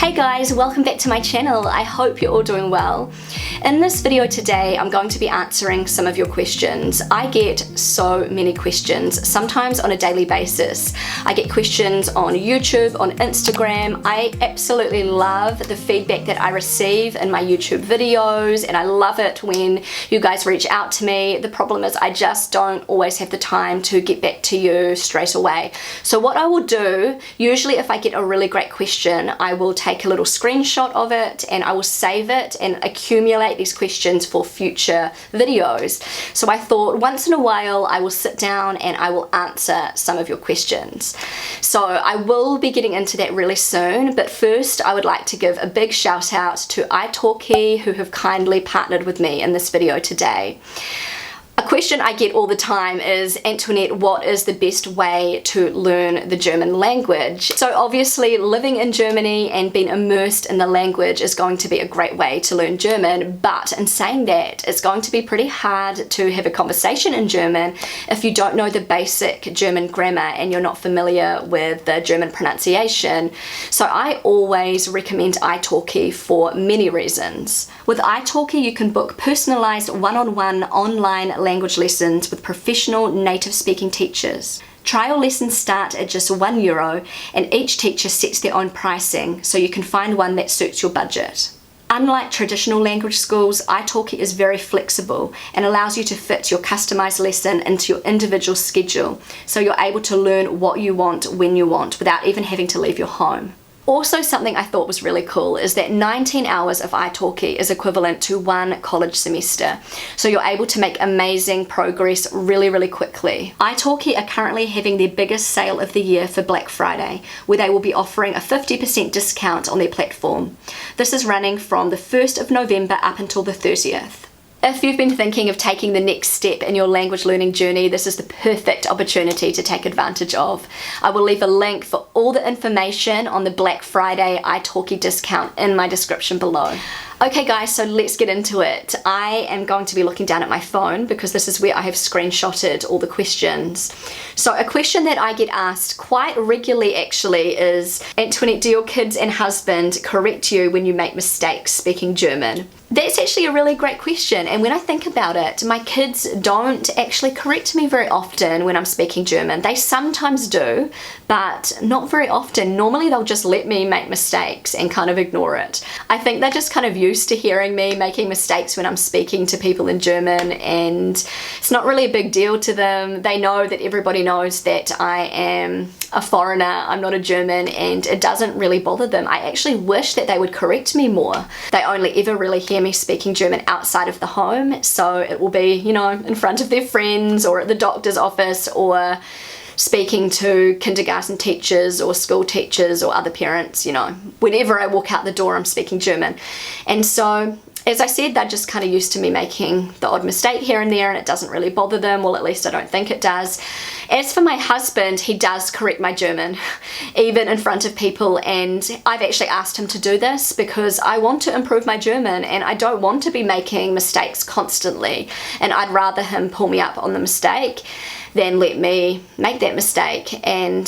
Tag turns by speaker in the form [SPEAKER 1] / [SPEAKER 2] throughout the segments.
[SPEAKER 1] Hey guys, welcome back to my channel. I hope you're all doing well. In this video today, I'm going to be answering some of your questions. I get so many questions, sometimes on a daily basis. I get questions on YouTube, on Instagram. I absolutely love the feedback that I receive in my YouTube videos, and I love it when you guys reach out to me. The problem is I just don't always have the time to get back to you straight away. So what I will do, usually if I get a really great question, I will take a little screenshot of it and I will save it and accumulate these questions for future videos. So I thought once in a while I will sit down and I will answer some of your questions. So I will be getting into that really soon, but first I would like to give a big shout out to Italki, who have kindly partnered with me in this video today. A question I get all the time is, Antoinette, what is the best way to learn the German language? So obviously living in Germany and being immersed in the language is going to be a great way to learn German, but in saying that, it's going to be pretty hard to have a conversation in German if you don't know the basic German grammar and you're not familiar with the German pronunciation. So I always recommend Italki for many reasons. With Italki, you can book personalized one-on-one online language lessons with professional native speaking teachers. Trial lessons start at just €1 and each teacher sets their own pricing, so you can find one that suits your budget. Unlike traditional language schools, Italki is very flexible and allows you to fit your customized lesson into your individual schedule, so you're able to learn what you want when you want without even having to leave your home. Also, something I thought was really cool is that 19 hours of Italki is equivalent to 1 college semester. So you're able to make amazing progress really quickly. Italki are currently having their biggest sale of the year for Black Friday, where they will be offering a 50% discount on their platform. This is running from the 1st of November up until the 30th. If you've been thinking of taking the next step in your language learning journey, this is the perfect opportunity to take advantage of. I will leave a link for all the information on the Black Friday Italki discount in my description below. Okay guys, so let's get into it. I am going to be looking down at my phone because this is where I have screenshotted all the questions. So a question that I get asked quite regularly actually is, Antoinette, do your kids and husband correct you when you make mistakes speaking German? That's actually a really great question, and when I think about it, my kids don't actually correct me very often when I'm speaking German. They sometimes do, but not very often. Normally they'll just let me make mistakes and kind of ignore it. I think they're just kind of used to hearing me making mistakes when I'm speaking to people in German, and it's not really a big deal to them. They know that everybody knows that I am a foreigner, I'm not a German, and it doesn't really bother them. I actually wish that they would correct me more. They only ever really hear me speaking German outside of the home, so it will be, you know, in front of their friends or at the doctor's office or speaking to kindergarten teachers or school teachers or other parents, you know. Whenever I walk out the door, I'm speaking German. And so, as I said, they're just kind of used to me making the odd mistake here and there, and it doesn't really bother them. Well, at least I don't think it does. As for my husband, he does correct my German, even in front of people, and I've actually asked him to do this because I want to improve my German and I don't want to be making mistakes constantly, and I'd rather him pull me up on the mistake than let me make that mistake. And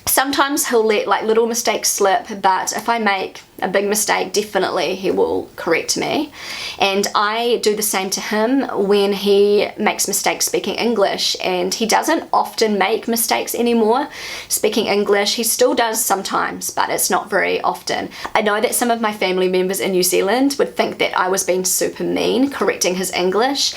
[SPEAKER 1] sometimes he'll let like little mistakes slip, but if I make a big mistake, definitely he will correct me. And I do the same to him when he makes mistakes speaking English, and he doesn't often make mistakes anymore speaking English. He still does sometimes, but it's not very often. I know that some of my family members in New Zealand would think that I was being super mean correcting his English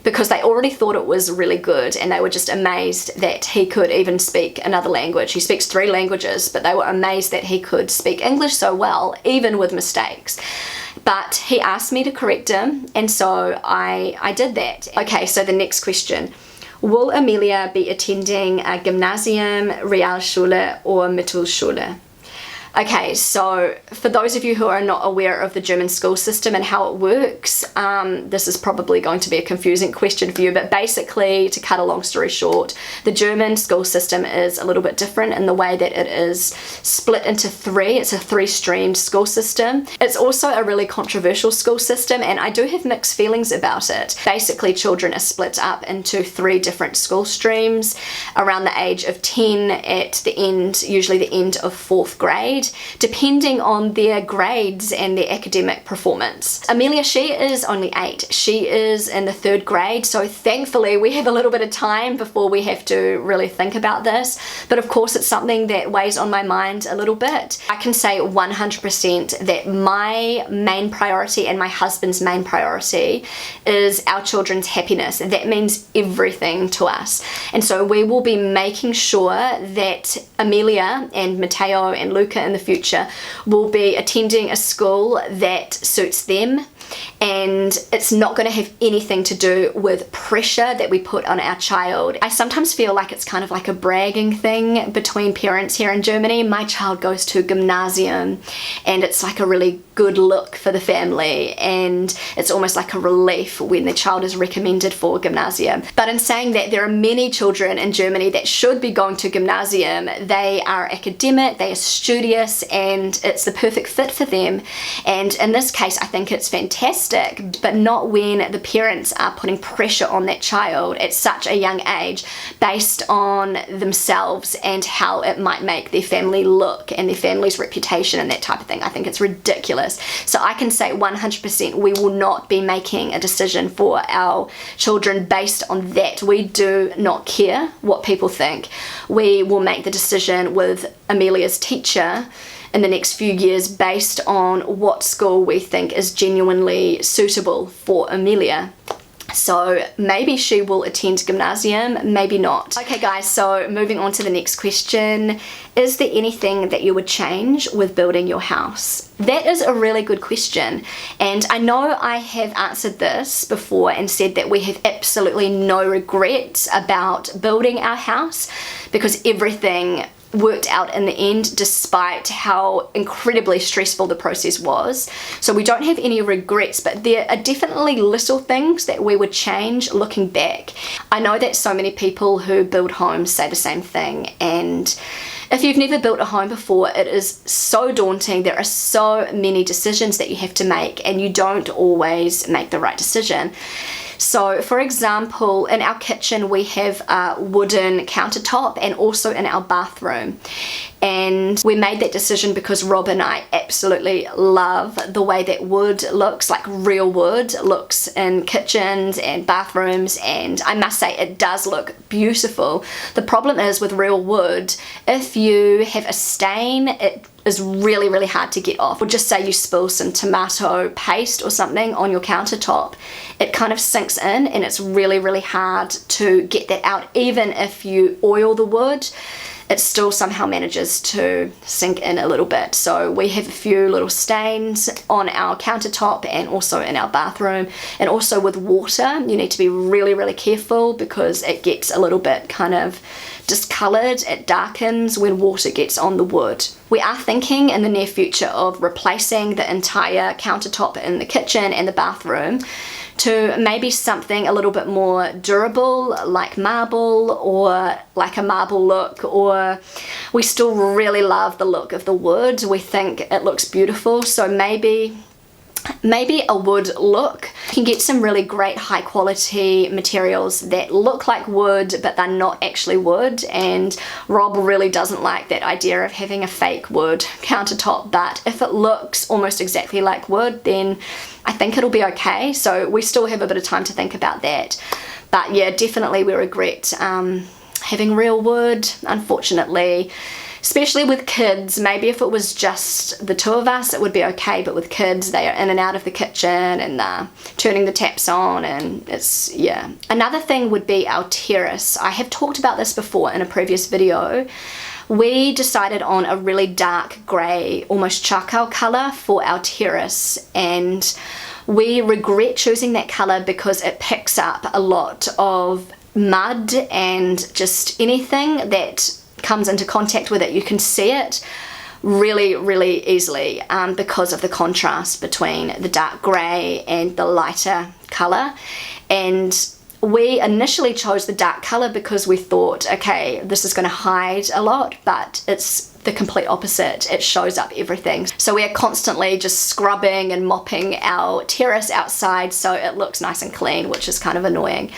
[SPEAKER 1] because they already thought it was really good, and they were just amazed that he could even speak another language. He speaks 3 languages, but they were amazed that he could speak English so well, even with mistakes. But he asked me to correct him, and so I did that. Okay, so the next question. Will Amelia be attending a Gymnasium, Realschule or Mittelschule? Okay, so for those of you who are not aware of the German school system and how it works, this is probably going to be a confusing question for you, but basically, to cut a long story short, the German school system is a little bit different in the way that it is split into 3. It's a 3-streamed school system. It's also a really controversial school system, and I do have mixed feelings about it. Basically, children are split up into 3 different school streams around the age of 10 at the end, usually the end of 4th grade. grade, depending on their grades and their academic performance. Amelia, she is only 8. She is in the 3rd grade, so thankfully we have a little bit of time before we have to really think about this. But of course it's something that weighs on my mind a little bit. I can say 100% that my main priority and my husband's main priority is our children's happiness. That means everything to us. And so we will be making sure that Amelia and Matteo and Luca in the future will be attending a school that suits them, and it's not going to have anything to do with pressure that we put on our child. I sometimes feel like it's kind of like a bragging thing between parents here in Germany. My child goes to Gymnasium, and it's like a really good look for the family, and it's almost like a relief when the child is recommended for Gymnasium. But in saying that, there are many children in Germany that should be going to Gymnasium. They are academic, they are studious, and it's the perfect fit for them. And in this case, I think it's fantastic, but not when the parents are putting pressure on that child at such a young age based on themselves and how it might make their family look and their family's reputation and that type of thing. I think it's ridiculous. So I can say 100% we will not be making a decision for our children based on that. We do not care what people think. We will make the decision with Amelia's teacher in the next few years based on what school we think is genuinely suitable for Amelia. So maybe she will attend Gymnasium, maybe not. Okay guys, so moving on to the next question. Is there anything that you would change with building your house? That is a really good question, and I know I have answered this before and said that we have absolutely no regrets about building our house because everything worked out in the end despite how incredibly stressful the process was. So we don't have any regrets, but there are definitely little things that we would change looking back. I know that so many people who build homes say the same thing, and if you've never built a home before, it is so daunting. There are so many decisions that you have to make, and you don't always make the right decision. So for example, in our kitchen we have a wooden countertop, and also in our bathroom. And we made that decision because Rob and I absolutely love the way that wood looks, like real wood looks in kitchens and bathrooms, and I must say it does look beautiful. The problem is with real wood, if you have a stain, it is really, really hard to get off. Or just say you spill some tomato paste or something on your countertop, it kind of sinks in and it's really, really hard to get that out. Even if you oil the wood, it still somehow manages to sink in a little bit. So we have a few little stains on our countertop and also in our bathroom. And also with water, you need to be really, really careful because it gets a little bit kind of discolored, it darkens when water gets on the wood. We are thinking in the near future of replacing the entire countertop in the kitchen and the bathroom to maybe something a little bit more durable, like marble, or like a marble look, or we still really love the look of the wood. We think it looks beautiful, so maybe a wood look. You can get some really great high quality materials that look like wood but they're not actually wood, and Rob really doesn't like that idea of having a fake wood countertop, but if it looks almost exactly like wood then I think it'll be okay. So we still have a bit of time to think about that, but yeah, definitely we regret having real wood, unfortunately. Especially with kids. Maybe if it was just the two of us it would be okay, but with kids they are in and out of the kitchen and turning the taps on, and it's, yeah. Another thing would be Alteris. I have talked about this before in a previous video. We decided on a really dark grey, almost charcoal colour for Alteris, and we regret choosing that colour because it picks up a lot of mud and just anything that comes into contact with it. You can see it really, really easily because of the contrast between the dark grey and the lighter colour. And we initially chose the dark colour because we thought, okay, this is going to hide a lot, but it's the complete opposite. It shows up everything. So we are constantly just scrubbing and mopping our terrace outside so it looks nice and clean, which is kind of annoying.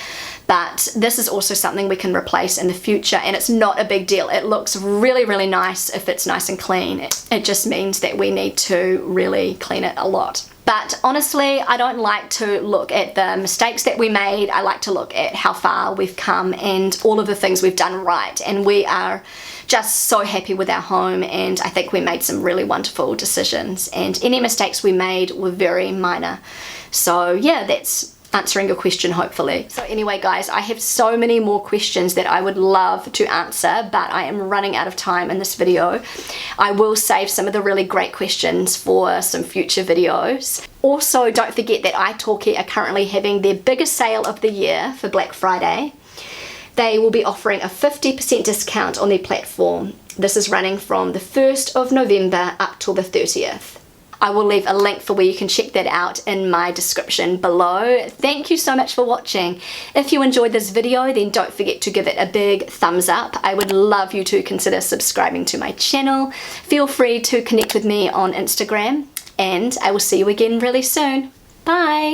[SPEAKER 1] but this is also something we can replace in the future, and it's not a big deal. It looks really, really nice if it's nice and clean. It just means that we need to really clean it a lot. But honestly, I don't like to look at the mistakes that we made. I like to look at how far we've come and all of the things we've done right. And we are just so happy with our home, and I think we made some really wonderful decisions. And any mistakes we made were very minor. So yeah, that's answering your question, hopefully. So anyway, guys, I have so many more questions that I would love to answer, but I am running out of time in this video. I will save some of the really great questions for some future videos. Also, don't forget that Italki are currently having their biggest sale of the year for Black Friday. They will be offering a 50% discount on their platform. This is running from the 1st of November up till the 30th. I will leave a link for where you can check that out in my description below. Thank you so much for watching. If you enjoyed this video, then don't forget to give it a big thumbs up. I would love you to consider subscribing to my channel. Feel free to connect with me on Instagram, and I will see you again really soon. Bye!